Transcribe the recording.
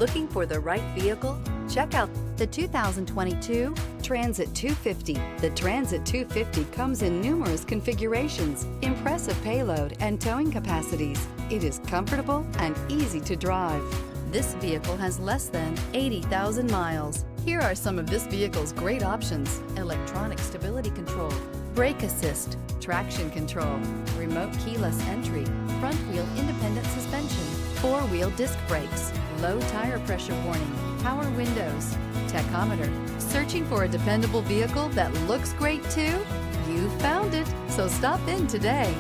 Looking for the right vehicle? Check out the 2022 Transit 250. The Transit 250 comes in numerous configurations, impressive payload, and towing capacities. It is comfortable and easy to drive. This vehicle has less than 80,000 miles. Here are some of this vehicle's great options: electronic stability control, brake assist, traction control, remote keyless entry, front wheel independent suspension, four-wheel disc brakes, low tire pressure warning, power windows, tachometer. Searching for a dependable vehicle that looks great too? You found it, so stop in today.